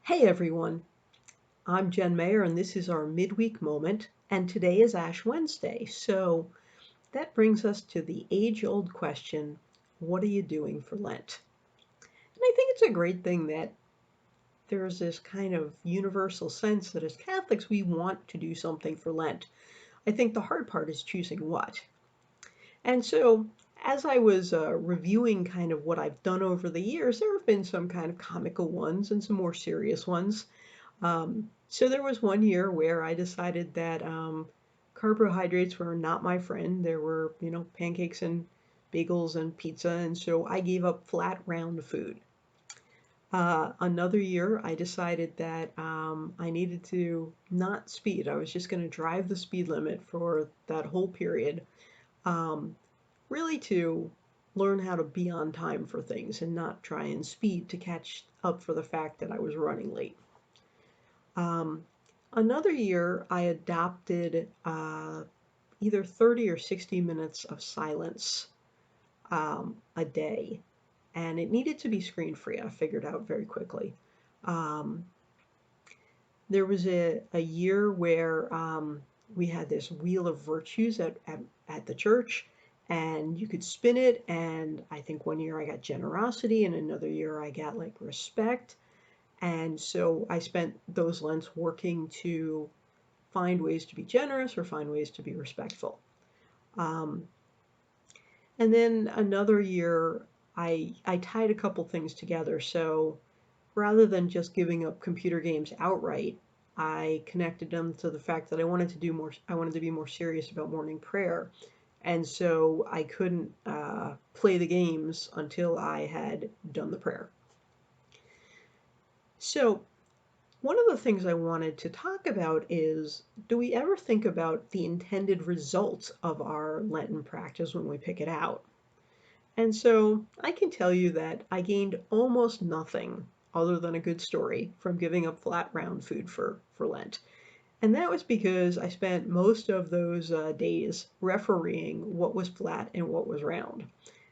Hey everyone, I'm Jen Mayer and this is our midweek moment, and today is Ash Wednesday. So that brings us to the age-old question, what are you doing for Lent? And I think it's a great thing that there's this kind of universal sense that as Catholics we want to do something for Lent. I think the hard part is choosing what. And so as I was reviewing kind of what I've done over the years, there have been some kind of comical ones and some more serious ones. So there was one year where I decided that carbohydrates were not my friend. There were, pancakes and bagels and pizza, and so I gave up flat, round food. Another year, I decided that I needed to not speed. I was just going to drive the speed limit for that whole period, um, really to learn how to be on time for things and not try and speed to catch up for the fact that I was running late. Um, Another year, I adopted either 30 or 60 minutes of silence a day, and it needed to be screen free. I figured out very quickly. Um, there was a year where we had this wheel of virtues at the church, and you could spin it. And I think one year I got generosity, and another year I got like respect. And so I spent those Lents working to find ways to be generous or find ways to be respectful. Um, and then another year, I tied a couple things together. So rather than just giving up computer games outright, I connected them to the fact that I wanted to do more. I wanted to be more serious about morning prayer, and so I couldn't play the games until I had done the prayer. So one of the things I wanted to talk about is, do we ever think about the intended results of our Lenten practice when we pick it out? And so I can tell you that I gained almost nothing other than a good story from giving up flat round food for Lent. And that was because I spent most of those days refereeing what was flat and what was round.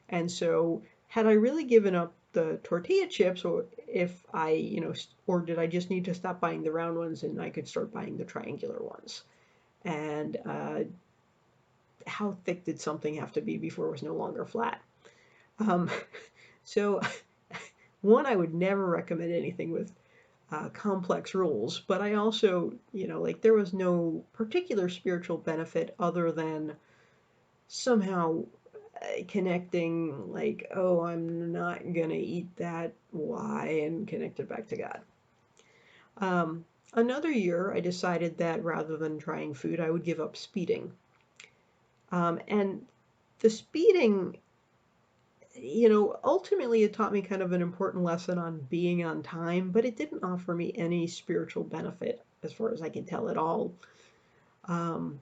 And so had I really given up the tortilla chips, or if I, or did I just need to stop buying the round ones and I could start buying the triangular ones? And how thick did something have to be before it was no longer flat? Um, so one, I would never recommend anything with complex rules, but I also, like there was no particular spiritual benefit other than somehow connecting, like, oh, I'm not going to eat that. Why? And connect it back to God. Another year, I decided that rather than trying food, I would give up speeding. And the speeding, ultimately it taught me kind of an important lesson on being on time, but it didn't offer me any spiritual benefit as far as I can tell at all. Um,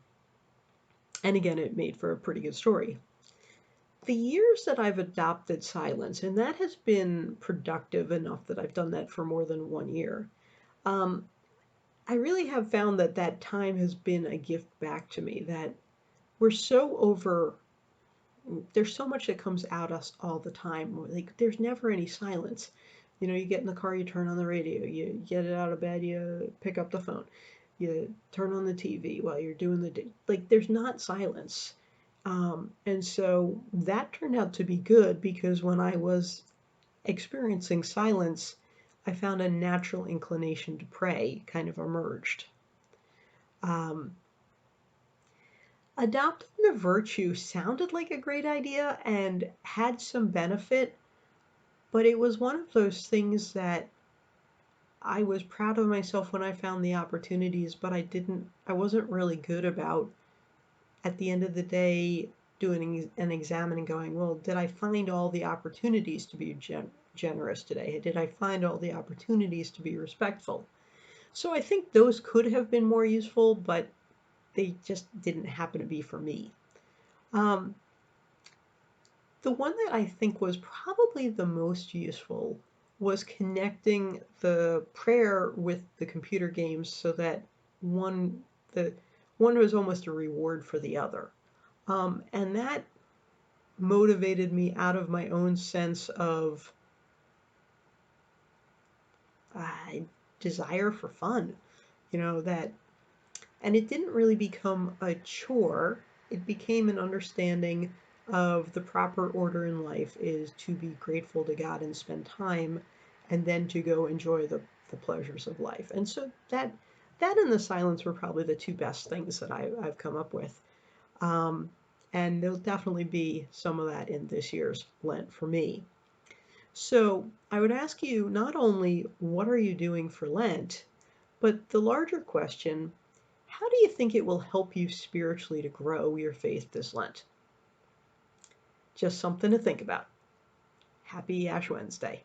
and again, it made for a pretty good story. The years that I've adopted silence, and that has been productive enough that I've done that for more than 1 year, um, I really have found that that time has been a gift back to me, that we're so over, there's so much that comes at us all the time. Like, there's never any silence. You get in the car, you turn on the radio, you get it out of bed, you pick up the phone, you turn on the TV while you're doing like, there's not silence. And so that turned out to be good because when I was experiencing silence, I found a natural inclination to pray kind of emerged. Um, Adopting the virtue sounded like a great idea and had some benefit, but it was one of those things that I was proud of myself when I found the opportunities, but I wasn't really good about at the end of the day doing an exam and going, well, did I find all the opportunities to be generous today? Did I find all the opportunities to be respectful? So I think those could have been more useful, but they just didn't happen to be for me. Um, the one that I think was probably the most useful was connecting the prayer with the computer games so that one the one was almost a reward for the other. And that motivated me out of my own sense of desire for fun, that, and it didn't really become a chore. It became an understanding of the proper order in life is to be grateful to God and spend time, and then to go enjoy the pleasures of life. And so that and the silence were probably the two best things that I've come up with. Um, and there'll definitely be some of that in this year's Lent for me. So I would ask you not only what are you doing for Lent, but the larger question, how do you think it will help you spiritually to grow your faith this Lent? Just something to think about. Happy Ash Wednesday.